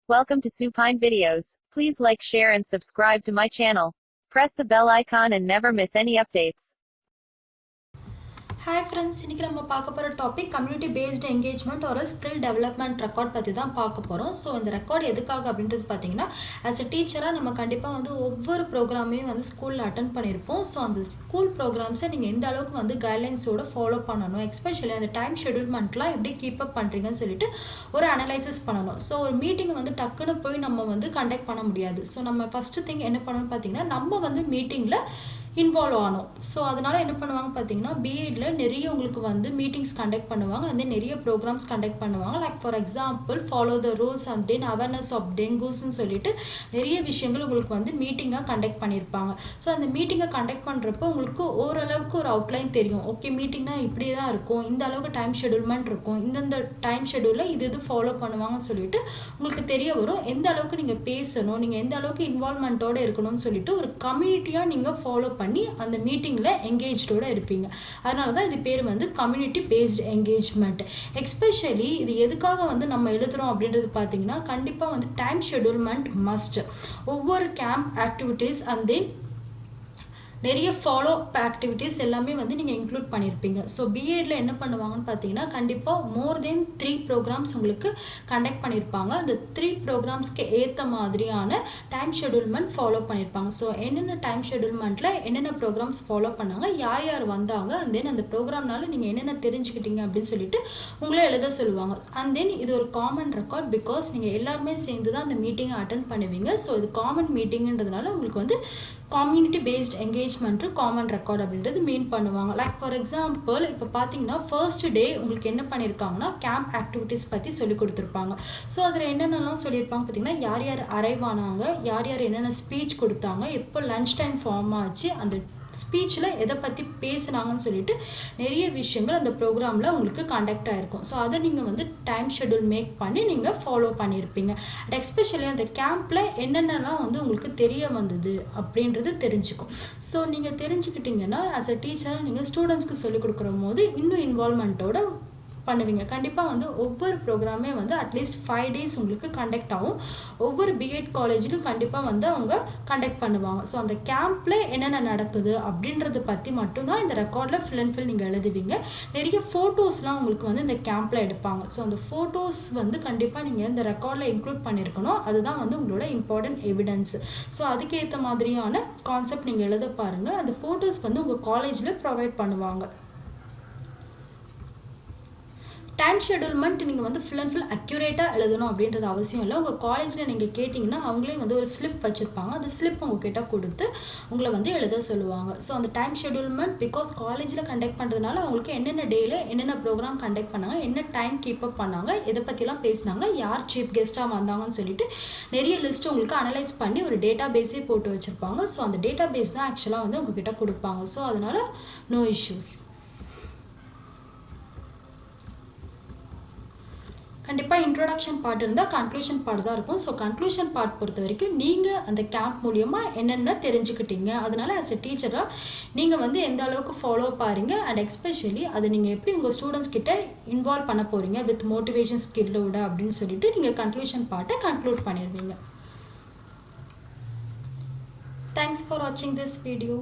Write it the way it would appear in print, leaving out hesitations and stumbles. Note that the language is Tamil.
Welcome to Supine Videos. Please like, share and subscribe to my channel. Press the bell icon and never miss any updates. Hi friends, இன்னைக்கு நம்ம பார்க்க போற டாபிக் கம்யூனிட்டி பேஸ்ட் என்கேஜ்மெண்ட் ஒரு ஸ்கில் டெவலப்மெண்ட் ரெக்கார்ட் பத்தி தான் பார்க்க போறோம். ஸோ இந்த ரெக்கார்ட் எதுக்காக அப்படின்றது பார்த்தீங்கன்னா, ஆஸ் அ டீச்சரா நம்ம கண்டிப்பா ஒவ்வொரு ப்ரோக்ராமையும் ஸ்கூல்ல அட்டென்ட் பண்ணியிருப்போம். ஸோ அந்த ஸ்கூல் ப்ரோக்ராம்ஸை நீங்க எந்த அளவுக்கு கைட்லைன்ஸோட ஃபாலோ பண்ணணும், எஸ்பெஷலி அந்த டைம் ஷெட்யூல்மெண்ட்லாம் எப்படி கீப் அப் பண்றீங்கன்னு சொல்லிட்டு ஒரு அனலைசிஸ் பண்ணணும். ஸோ ஒரு மீட்டிங் டக்குன்னு போய் நம்ம கண்டக்ட் பண்ண முடியாது. ஸோ நம்ம ஃபர்ஸ்ட் திங் என்ன பண்ணணும்னு பார்த்தீங்கன்னா, நம்ம மீட்டிங்ல இன்வால்வ் ஆனோம். ஸோ அதனால என்ன பண்ணுவாங்க பார்த்தீங்கன்னா, பிஎட்ல நிறைய உங்களுக்கு மீட்டிங்ஸ் கண்டக்ட் பண்ணுவாங்க, அந்த நிறைய ப்ரோக்ராம்ஸ் கண்டக்ட் பண்ணுவாங்க. Like for example follow the rules and then awareness of டெங்குஸ்ன்னு சொல்லிட்டு நிறைய விஷயங்கள் உங்களுக்கு மீட்டிங்காக கண்டக்ட் பண்ணியிருப்பாங்க. ஸோ அந்த மீட்டிங்கை கண்டக்ட் பண்ணுறப்போ உங்களுக்கு ஓரளவுக்கு ஒரு அவுட்லைன் தெரியும். ஓகே, மீட்டிங்னா இப்படி தான் இருக்கும், இந்த அளவுக்கு டைம் ஷெட்யூல்மெண்ட் இருக்கும், இந்தந்த டைம் ஷெட்யூலில் இது ஃபாலோ பண்ணுவாங்கன்னு சொல்லிட்டு உங்களுக்கு தெரிய வரும். எந்த அளவுக்கு நீங்கள் பேசணும், நீங்கள் எந்த அளவுக்கு இன்வால்மெண்ட்டோட இருக்கணும்னு சொல்லிட்டு ஒரு கம்யூனிட்டியாக நீங்கள் ஃபாலோ பண்ணி அந்த மீட்டிங்ல என்கேஜ்டோட இருப்பீங்க. அதனால தான் இது பேர் கம்யூனிட்டி பேஸ்ட் என்கேஜ்மெண்ட். எஸ்பெஷலி இது எதுக்காக நம்ம எழுதுறோம் அப்படின்றது பார்த்தீங்கன்னா, கண்டிப்பா டைம் ஷெட்யூல்மெண்ட் மஸ்ட். ஒவ்வொரு கேம்ப் ஆக்டிவிட்டீஸ் அண்ட் தென் நிறைய ஃபாலோ அப் ஆக்டிவிட்டீஸ் எல்லாமே நீங்கள் இன்க்ளூட் பண்ணியிருப்பீங்க. ஸோ பிஎட்ல என்ன பண்ணுவாங்கன்னு பார்த்தீங்கன்னா, கண்டிப்பாக மோர் தென் 3 ப்ரோக்ராம்ஸ் உங்களுக்கு கண்டக்ட் பண்ணியிருப்பாங்க. அந்த 3 ப்ரோக்ராம்ஸ்க்கு ஏற்ற மாதிரியான டைம் ஷெட்யூல்மெண்ட் ஃபாலோ பண்ணியிருப்பாங்க. ஸோ என்னென்ன டைம் ஷெட்யூல்மெண்ட்டில் என்னென்ன ப்ரோக்ராம்ஸ் ஃபாலோ பண்ணாங்க, யார் யார் வந்தாங்க, அண்ட் தென் அந்த ப்ரோக்ராம்னால நீங்கள் என்னென்ன தெரிஞ்சுக்கிட்டீங்க அப்படின்னு சொல்லிட்டு உங்களே எழுத சொல்லுவாங்க. அண்ட் தென் இது ஒரு காமன் ரெக்கார்ட், பிகாஸ் நீங்கள் எல்லாருமே சேர்ந்து தான் அந்த மீட்டிங்கை அட்டென்ட் பண்ணுவீங்க. ஸோ இது காமன் மீட்டிங்ன்றதுனால உங்களுக்கு community paste engagement common record அப்படின்றது மீன் பண்ணுவாங்க. லைக் ஃபார் எக்ஸாம்பிள் இப்போ பார்த்தீங்கன்னா, ஃபர்ஸ்ட் டே உங்களுக்கு என்ன பண்ணியிருக்காங்கன்னா, கேம்ப் ஆக்டிவிட்டீஸ் பற்றி சொல்லி கொடுத்துருப்பாங்க. ஸோ அதில் என்னென்னலாம் சொல்லியிருப்பாங்க பார்த்தீங்கன்னா, யார் யார் அரைவ் ஆனாங்க, யார் யார் என்னென்ன ஸ்பீச் கொடுத்தாங்க, எப்போ லஞ்ச் டைம் ஃபார்ம் ஆச்சு, அந்த ஸ்பீச்சில் எதை பற்றி பேசுனாங்கன்னு சொல்லிட்டு நிறைய விஷயங்கள் அந்த ப்ரோக்ராமில் உங்களுக்கு கண்டக்ட் ஆகிருக்கும். ஸோ அதை நீங்கள் டைம் ஷெட்யூல் மேக் பண்ணி நீங்கள் ஃபாலோ பண்ணியிருப்பீங்க. அண்ட் எஸ்பெஷலி அந்த கேம்பில் என்னென்னலாம் உங்களுக்கு தெரிய வந்தது அப்படின்றது தெரிஞ்சுக்கும். ஸோ நீங்கள் தெரிஞ்சுக்கிட்டீங்கன்னா, ஆஸ் அ டீச்சர் நீங்கள் ஸ்டூடெண்ட்ஸ்க்கு சொல்லிக் கொடுக்குற போது இன்னும் இன்வால்மெண்ட்டோட பண்ணுவீங்க. கண்டிப்பாக ஒவ்வொரு ப்ரோக்ராமே அட்லீஸ்ட் 5 டேஸ் உங்களுக்கு கண்டக்ட் ஆகும். ஒவ்வொரு பிஎட் காலேஜிலும் கண்டிப்பாக அவங்க கண்டக்ட் பண்ணுவாங்க. ஸோ அந்த கேம்பில் என்னென்ன நடக்குது அப்படின்றத பற்றி மட்டும்தான் இந்த ரெக்கார்டில் ஃபில் அண்ட் ஃபில் நீங்கள் எழுதுவீங்க. நிறைய ஃபோட்டோஸ்லாம் உங்களுக்கு இந்த கேம்பில் எடுப்பாங்க. ஸோ அந்த ஃபோட்டோஸ் கண்டிப்பாக நீங்கள் இந்த ரெக்கார்டில் இன்க்ளூட் பண்ணியிருக்கணும். அதுதான் உங்களோட இம்பார்ட்டன்ட் எவிடன்ஸ். ஸோ அதுக்கேற்ற மாதிரியான கான்செப்ட் நீங்கள் எழுத பாருங்கள். அந்த ஃபோட்டோஸ் உங்கள் காலேஜில் ப்ரொவைட் பண்ணுவாங்க. டைம் ஷெட்யூல்மெண்ட் நீங்கள் ஃபுல் அண்ட் ஃபுல் அக்யூரேட்டாக எழுதணும் அப்படின்றது அவசியம் இல்லை. உங்கள் காலேஜில் நீங்கள் கேட்டிங்கன்னா அவங்களே ஒரு ஸ்லிப் வச்சுருப்பாங்க. அந்த ஸ்லிப் உங்ககிட்ட கொடுத்து உங்களை எழுத சொல்லுவாங்க. ஸோ அந்த டைம் ஷெட்யூல்மெண்ட் பிகாஸ் காலேஜில் கண்டக்ட் பண்ணுறதுனால அவங்களுக்கு என்னென்ன டேயில் என்னென்ன ப்ரோக்ராம் கண்டக்ட் பண்ணாங்க, என்ன டைம் கீப் அப் பண்ணாங்க, எதை பற்றிலாம் பேசினாங்க, யார் சீஃப் கெஸ்ட்டாக வந்தாங்கன்னு சொல்லிட்டு நிறைய லிஸ்ட் உங்களுக்கு அனலைஸ் பண்ணி ஒரு டேட்டா பேஸே போட்டு வச்சுருப்பாங்க. ஸோ அந்த டேட்டா பேஸ் தான் ஆக்சுவலாக உங்ககிட்ட கொடுப்பாங்க. ஸோ அதனால் நோ இஷ்யூஸ். கண்டிப்பாக இன்ட்ரோடக்ஷன் பார்ட் இருந்தால் கன்க்ளூஷன் பார்ட் தான் இருக்கும். ஸோ கன்க்ளூஷன் பார்ட் பொறுத்த வரைக்கும் நீங்கள் அந்த கேம்ப் மூலியமாக என்னென்ன தெரிஞ்சுக்கிட்டீங்க, அதனால ஆஸ் எ டீச்சராக நீங்கள் எந்த அளவுக்கு ஃபாலோ பாருங்க, அண்ட் எஸ்பெஷலி அதை நீங்கள் எப்படி உங்கள் ஸ்டூடெண்ட்ஸ் கிட்ட இன்வால்வ் பண்ண போகிறீங்க வித் மோட்டிவேஷன் ஸ்கில்லோட அப்படின்னு சொல்லிட்டு நீங்கள் கன்க்ளூஷன் பார்ட்டை கன்க்ளூட் பண்ணிடுவீங்க. தேங்க்ஸ் ஃபார் வாட்சிங் திஸ் வீடியோ.